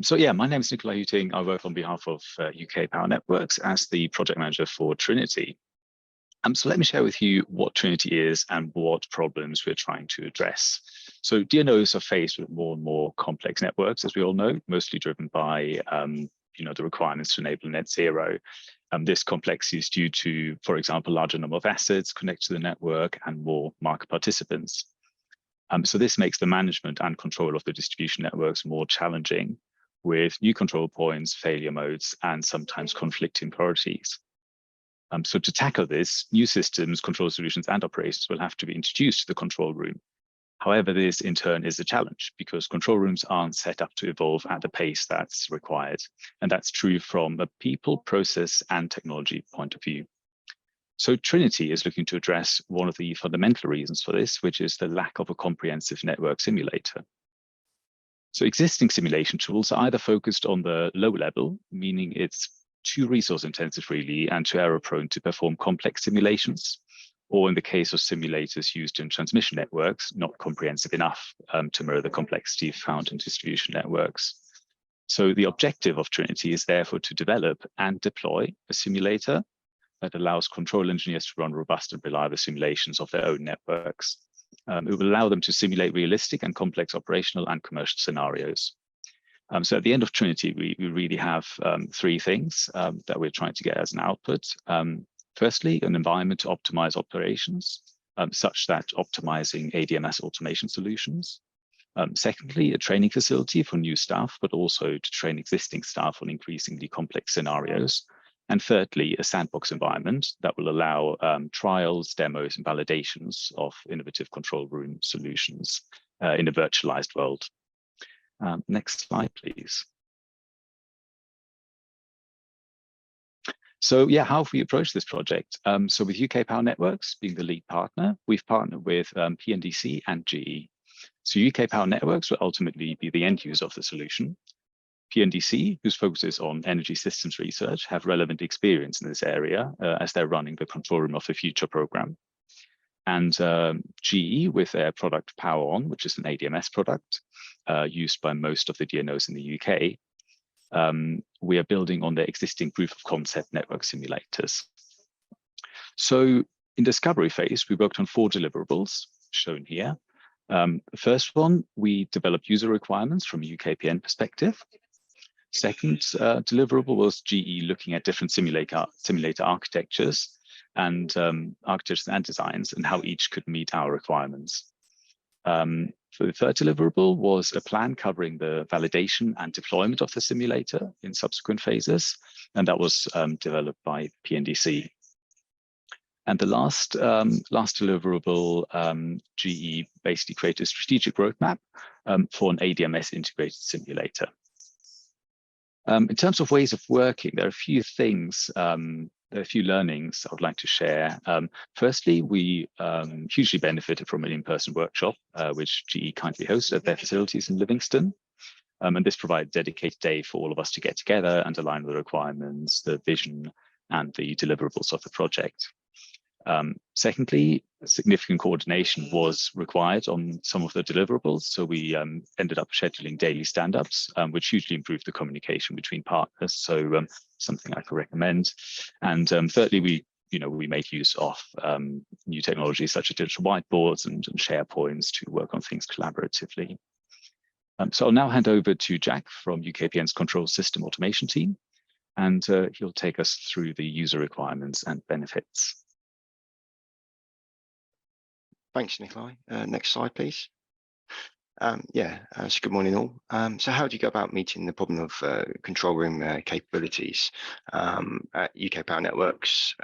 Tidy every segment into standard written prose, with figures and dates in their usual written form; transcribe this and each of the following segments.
So yeah, my name is Nicola Hooting. I work on behalf of UK Power Networks as the project manager for Trinity. So let me share with you what Trinity is and what problems we're trying to address. So DNOs are faced with more and more complex networks, as we all know, mostly driven by the requirements to enable net zero. This complexity is due to, for example, larger number of assets connected to the network and more market participants. So this makes the management and control of the distribution networks more challenging, with new control points, failure modes, and sometimes conflicting priorities. So to tackle this, new systems, control solutions, and operations will have to be introduced to the control room. However, this in turn is a challenge because control rooms aren't set up to evolve at the pace that's required. And that's true from a people, process, and technology point of view. So Trinity is looking to address one of the fundamental reasons for this, which is the lack of a comprehensive network simulator. So existing simulation tools are either focused on the low level, meaning it's too resource intensive really and too error prone to perform complex simulations, or in the case of simulators used in transmission networks, not comprehensive enough to mirror the complexity found in distribution networks. So the objective of Trinity is therefore to develop and deploy a simulator that allows control engineers to run robust and reliable simulations of their own networks. It will allow them to simulate realistic and complex operational and commercial scenarios. So at the end of Trinity, we really have three things that we're trying to get as an output. Firstly, an environment to optimize operations, such that optimizing ADMS automation solutions. Secondly, a training facility for new staff, but also to train existing staff on increasingly complex scenarios. And thirdly, a sandbox environment that will allow trials, demos, and validations of innovative control room solutions in a virtualized world. Next slide, please. So yeah, how have we approached this project? So with UK Power Networks being the lead partner, we've partnered with PNDC and GE. So UK Power Networks will ultimately be the end user of the solution. PNDC, whose focuses on energy systems research, have relevant experience in this area as they're running the control room of the future program. And GE with their product Power On, which is an ADMS product used by most of the DNOs in the UK. We are building on their existing proof of concept network simulators. So in discovery phase, we worked on 4 deliverables shown here. The first one, we developed user requirements from a UKPN perspective. Second deliverable was GE looking at different simulator architectures and designs and how each could meet our requirements. For the third deliverable was a plan covering the validation and deployment of the simulator in subsequent phases, and that was developed by PNDC. And the last deliverable, GE basically created a strategic roadmap for an ADMS integrated simulator. In terms of ways of working, there are a few things, there are a few learnings I would like to share. Firstly, we hugely benefited from an in-person workshop, which GE kindly hosted at their facilities in Livingston. And this provided a dedicated day for all of us to get together and align the requirements, the vision, and the deliverables of the project. Secondly, significant coordination was required on some of the deliverables. So we ended up scheduling daily stand-ups, which hugely improved the communication between partners. So something I could recommend. And thirdly, we made use of new technologies such as digital whiteboards and SharePoints to work on things collaboratively. So I'll now hand over to Jack from UKPN's Control System Automation team, and he'll take us through the user requirements and benefits. Thanks, Nikolai. Next slide, please. So good morning all. So how do you go about meeting the problem of control room capabilities? At UK Power Networks,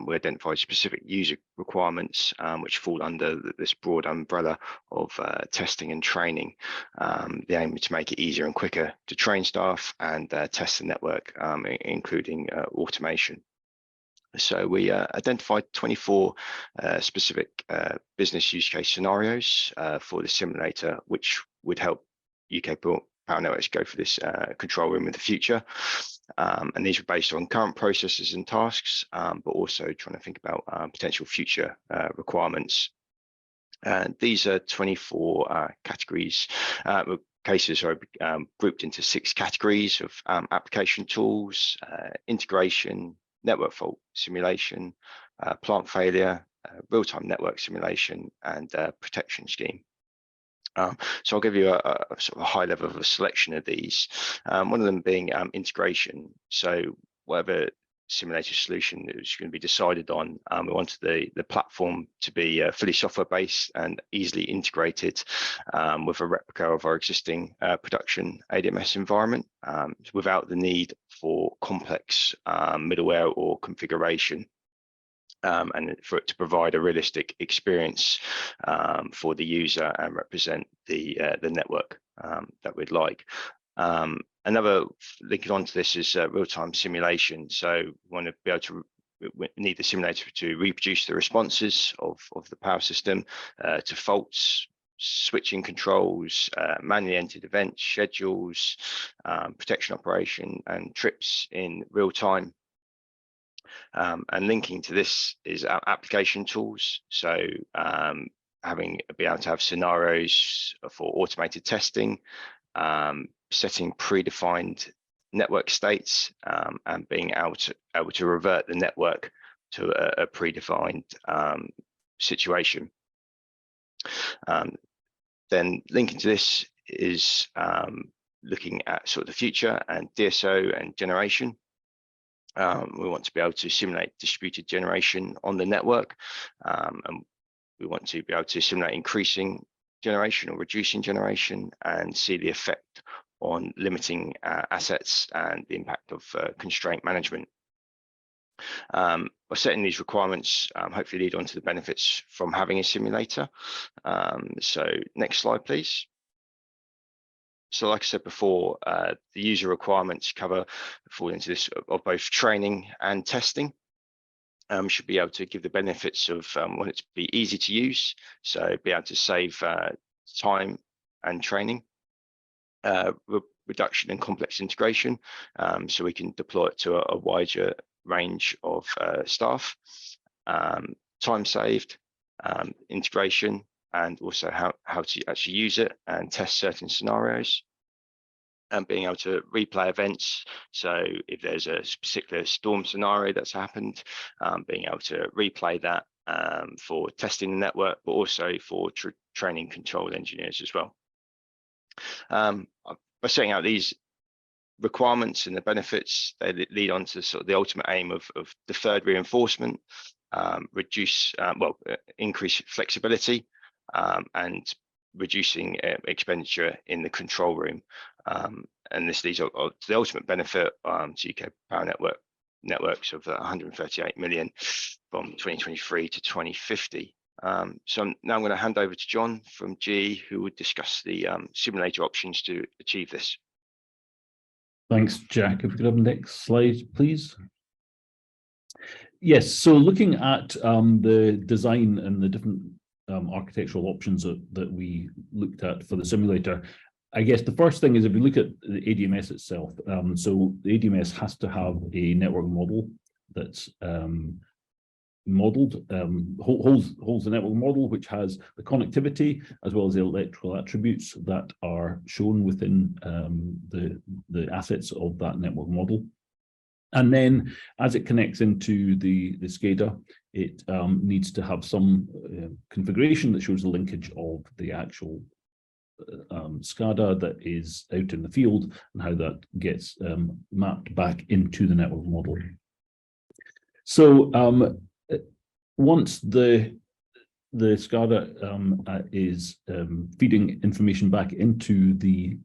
we identified specific user requirements which fall under this broad umbrella of testing and training. The aim is to make it easier and quicker to train staff and test the network, including automation. So we identified 24 specific business use case scenarios for the simulator, which would help UK Power Networks go for this control room in the future. And these were based on current processes and tasks, but also trying to think about potential future requirements. And these are 24 categories. We'll cases are grouped into 6 categories of application tools: integration, network fault simulation, plant failure, real-time network simulation, and protection scheme. So I'll give you a sort of a high level of a selection of these. One of them being integration. So whatever simulator solution that was going to be decided on, we wanted the platform to be fully software based and easily integrated with a replica of our existing production ADMS environment, without the need for complex middleware or configuration. And for it to provide a realistic experience for the user and represent the network that we'd like. Another linking onto this is real-time simulation. So we want to be able to we need the simulator to reproduce the responses of the power system to faults, switching controls, manually entered events, schedules, protection operation, and trips in real time. And linking to this is our application tools. So be able to have scenarios for automated testing, setting predefined network states, and being able to revert the network to a predefined situation. Then linking to this is looking at sort of the future and DSO and generation. We want to be able to simulate distributed generation on the network, and we want to be able to simulate increasing generation or reducing generation and see the effect on limiting assets and the impact of constraint management. By setting these requirements, hopefully lead on to the benefits from having a simulator. So next slide, please. So like I said before, the user requirements fall into this of both training and testing. Should be able to give the benefits of want it to be easy to use, so be able to save time and training, reduction in complex integration, so we can deploy it to a wider range of staff, time saved, integration, and also how to actually use it and test certain scenarios, and being able to replay events. So if there's a particular storm scenario that's happened, being able to replay that for testing the network, but also for training control engineers as well. By setting out these requirements and the benefits, they lead on to sort of the ultimate aim of deferred reinforcement, increase flexibility, and reducing expenditure in the control room. And this leads to the ultimate benefit to UK power networks of 138 million from 2023 to 2050. So now I'm going to hand over to John from GE, who will discuss the simulator options to achieve this. Thanks, Jack. If we could have the next slide, please. Yes, so looking at the design and the different architectural options that we looked at for the simulator, I guess the first thing is if you look at the ADMS itself, so the ADMS has to have a network model that's modeled, holds the network model, which has the connectivity as well as the electrical attributes that are shown within the assets of that network model. And then as it connects into the SCADA, it needs to have some configuration that shows the linkage of the actual SCADA that is out in the field and how that gets mapped back into the network model. So once the SCADA is feeding information back into the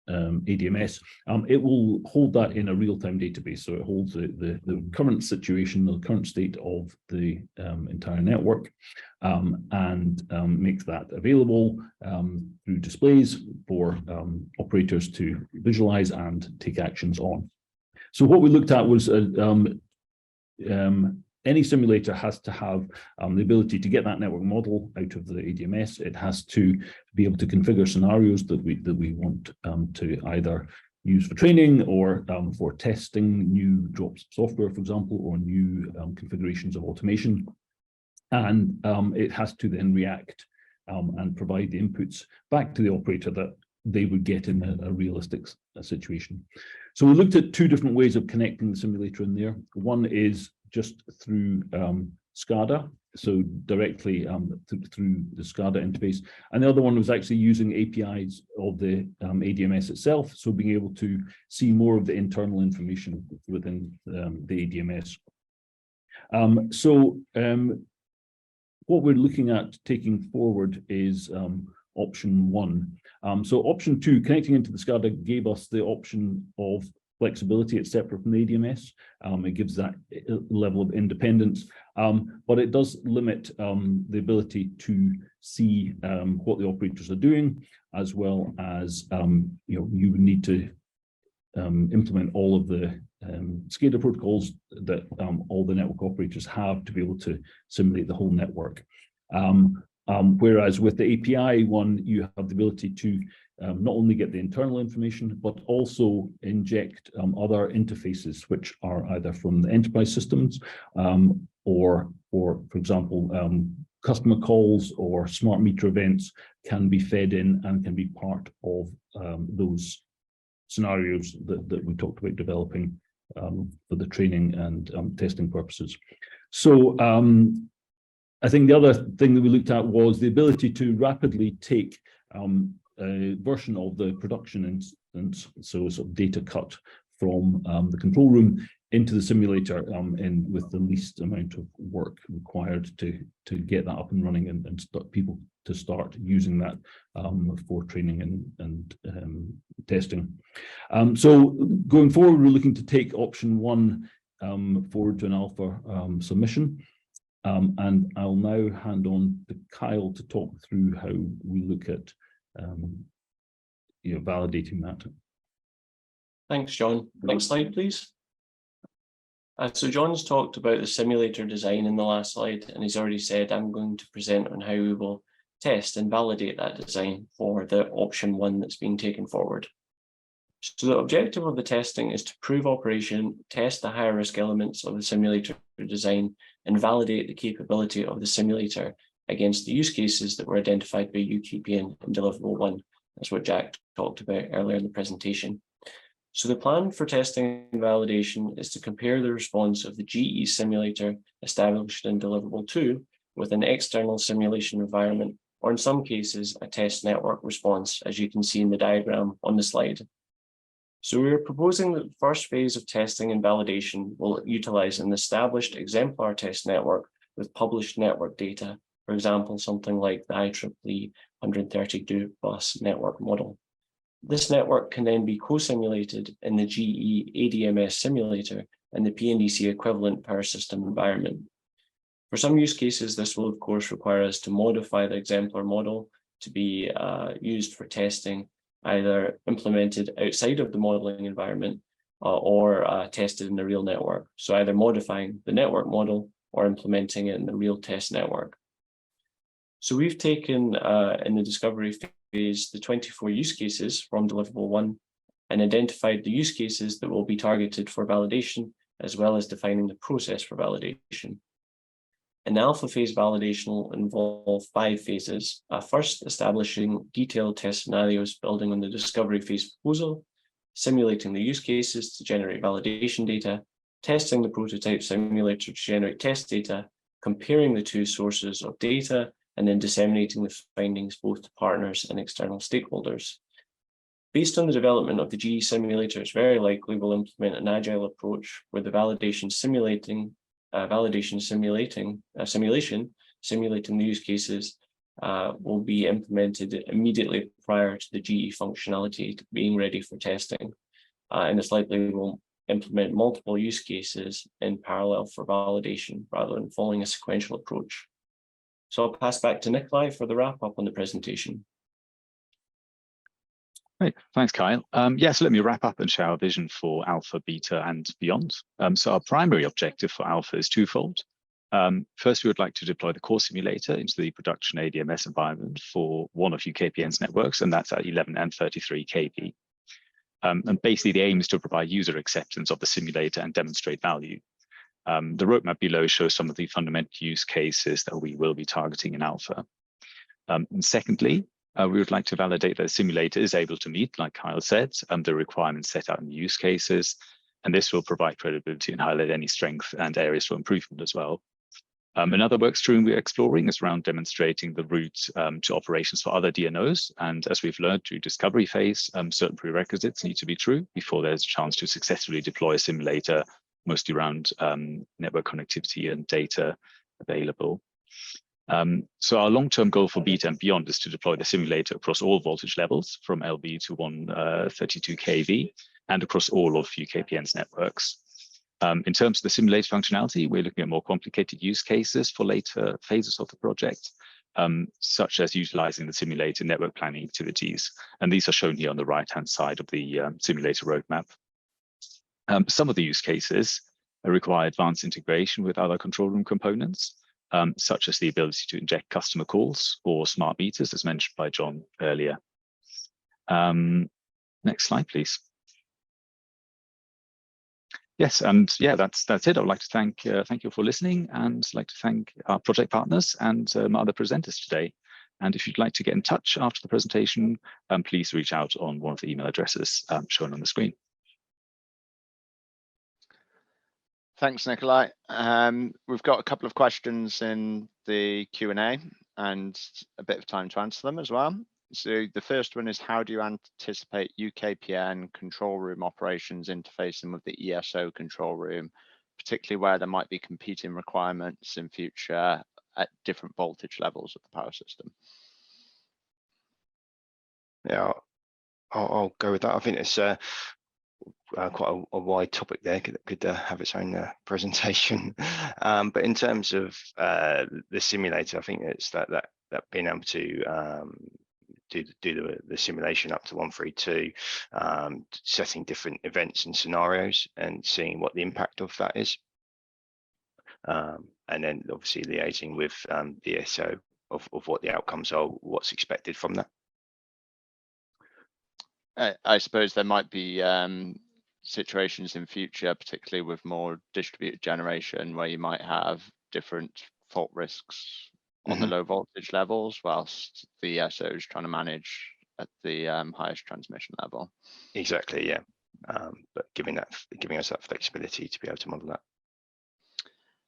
ADMS, it will hold that in a real-time database. So it holds the current situation, the current state of the entire network, and makes that available through displays for operators to visualize and take actions on. So what we looked at was any simulator has to have the ability to get that network model out of the ADMS. It has to be able to configure scenarios that we want to either use for training or for testing new drops of software, for example, or new configurations of automation. And it has to then react and provide the inputs back to the operator that they would get in a realistic situation. So we looked at two different ways of connecting the simulator in there. One is just through SCADA, so directly through the SCADA interface. And the other one was actually using APIs of the ADMS itself, so being able to see more of the internal information within the ADMS. What we're looking at taking forward is option one. So option two, connecting into the SCADA, gave us the option of flexibility. It's separate from the ADMS. It gives that level of independence, but it does limit the ability to see what the operators are doing, as well as you would need to implement all of the SCADA protocols that all the network operators have to be able to simulate the whole network. Whereas with the API one, you have the ability to not only get the internal information, but also inject other interfaces, which are either from the enterprise systems or for example, customer calls or smart meter events can be fed in and can be part of those scenarios that we talked about developing for the training and testing purposes. So I think the other thing that we looked at was the ability to rapidly take a version of the production instance, so sort of data cut from the control room into the simulator and with the least amount of work required to get that up and running and people to start using that for training and testing. So going forward, we're looking to take option one forward to an alpha submission. And I'll now hand on to Kyle to talk through how we look at validating that. Thanks, John. Next slide, please. So John's talked about the simulator design in the last slide, and he's already said I'm going to present on how we will test and validate that design for the option one that's being taken forward. So the objective of the testing is to prove operation, test the higher risk elements of the simulator design, and validate the capability of the simulator against the use cases that were identified by UKPN in deliverable one. That's what Jack talked about earlier in the presentation. So the plan for testing and validation is to compare the response of the GE simulator established in deliverable 2 with an external simulation environment, or in some cases, a test network response, as you can see in the diagram on the slide. So we're proposing that the first phase of testing and validation will utilize an established exemplar test network with published network data, for example, something like the IEEE 132 bus network model. This network can then be co-simulated in the GE ADMS simulator and the PNDC equivalent power system environment. For some use cases, this will of course require us to modify the exemplar model to be used for testing, either implemented outside of the modeling environment or tested in the real network. So either modifying the network model or implementing it in the real test network. So we've taken in the discovery phase the 24 use cases from deliverable 1 and identified the use cases that will be targeted for validation, as well as defining the process for validation. An alpha phase validation will involve 5 phases. First, establishing detailed test scenarios building on the discovery phase proposal, simulating the use cases to generate validation data, testing the prototype simulator to generate test data, comparing the two sources of data, and then disseminating the findings both to partners and external stakeholders. Based on the development of the GE simulator, it's very likely we'll implement an agile approach where the simulating the use cases will be implemented immediately prior to the GE functionality being ready for testing. And it's likely we'll implement multiple use cases in parallel for validation rather than following a sequential approach. So I'll pass back to Nikolai for the wrap up on the presentation. Great, thanks, Kyle. So let me wrap up and share our vision for Alpha, Beta, and beyond. So our primary objective for Alpha is twofold. First, we would like to deploy the core simulator into the production ADMS environment for one of UKPN's networks, and that's at 11 and 33 kV. And basically, the aim is to provide user acceptance of the simulator and demonstrate value. The roadmap below shows some of the fundamental use cases that we will be targeting in Alpha. And secondly, We would like to validate that the simulator is able to meet, like Kyle said, the requirements set out in the use cases, and this will provide credibility and highlight any strength and areas for improvement as well. Another work stream we're exploring is around demonstrating the route to operations for other DNOs. And as we've learned through discovery phase, certain prerequisites need to be true before there's a chance to successfully deploy a simulator, mostly around network connectivity and data available. So our long-term goal for beta and beyond is to deploy the simulator across all voltage levels from LV to 132 kV and across all of UKPN's networks. In terms of the simulator functionality, we're looking at more complicated use cases for later phases of the project, such as utilizing the simulator network planning activities. And these are shown here on the right-hand side of the simulator roadmap. Some of the use cases require advanced integration with other control room components, such as the ability to inject customer calls or smart meters, as mentioned by John earlier. Next slide, please. Yes, and yeah, that's it. I would like to thank you for listening, and I'd like to thank our project partners and my other presenters today. And if you'd like to get in touch after the presentation, please reach out on one of the email addresses shown on the screen. Thanks, Nikolai. We've got a couple of questions in the Q&A and a bit of time to answer them as well. So the first one is, how do you anticipate UKPN control room operations interfacing with the ESO control room, particularly where there might be competing requirements in future at different voltage levels of the power system? Yeah, I'll go with that. I think it's quite a wide topic there. Could have its own presentation. But in terms of the simulator, I think it's that being able to do the simulation up to 132, setting different events and scenarios and seeing what the impact of that is. And then obviously liaising with the ESO of what the outcomes are, what's expected from that. I suppose there might be situations in future, particularly with more distributed generation, where you might have different fault risks on the low voltage levels, whilst the ESO is trying to manage at the highest transmission level. Exactly, yeah. But giving us that flexibility to be able to model that.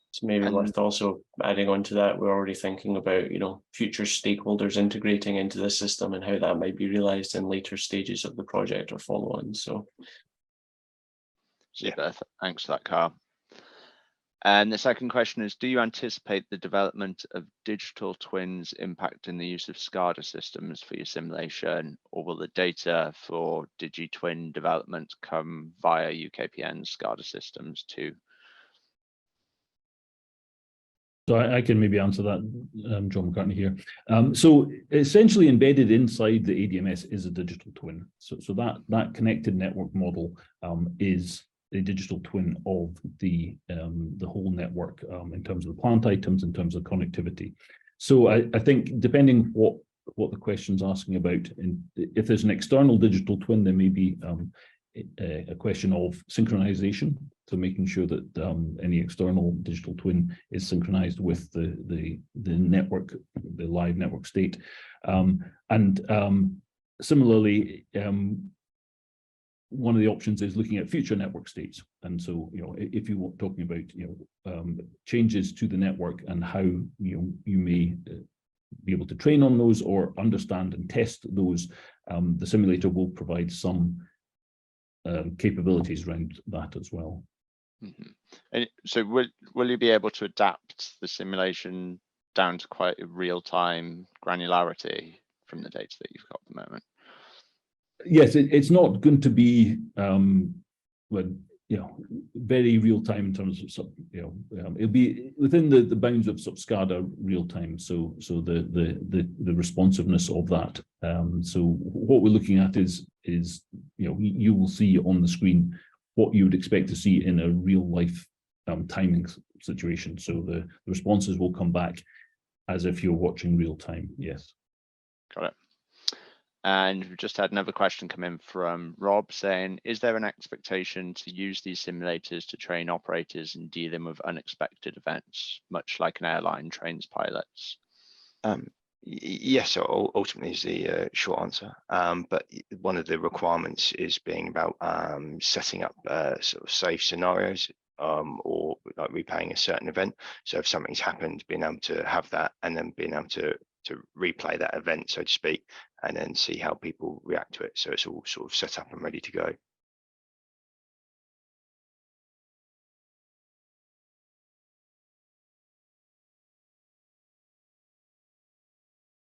It's maybe worth also adding on to that. We're already thinking about, future stakeholders integrating into the system and how that might be realized in later stages of the project or follow-on. So, yeah, thanks for that, Carl. And the second question is, do you anticipate the development of digital twins impacting the use of SCADA systems for your simulation, or will the data for DigiTwin development come via UKPN SCADA systems too? So I can maybe answer that, John McCartney here. So essentially embedded inside the ADMS is a digital twin. So that connected network model is a digital twin of the whole network in terms of the plant items, in terms of connectivity. So I think depending what the question's asking about, and if there's an external digital twin, there may be a question of synchronization, so making sure that any external digital twin is synchronized with the network, the live network state, and similarly, one of the options is looking at future network states. And so, if you were talking about changes to the network and how you may be able to train on those or understand and test those, the simulator will provide some capabilities around that as well. And so will you be able to adapt the simulation down to quite a real-time granularity from the data that you've got at the moment? Yes, it's not going to be very real time in terms of it'll be within the bounds of SCADA real time. So the responsiveness of that. So what we're looking at is you will see on the screen what you would expect to see in a real life timing situation. So the responses will come back as if you're watching real time. Yes. Got it. And we've just had another question come in from Rob saying, is there an expectation to use these simulators to train operators in dealing with unexpected events, much like an airline trains pilots? Yes, ultimately is the short answer. But one of the requirements is being about setting up sort of safe scenarios, or like replaying a certain event. So if something's happened, being able to have that, and then being able to replay that event, so to speak, and then see how people react to it. So it's all sort of set up and ready to go.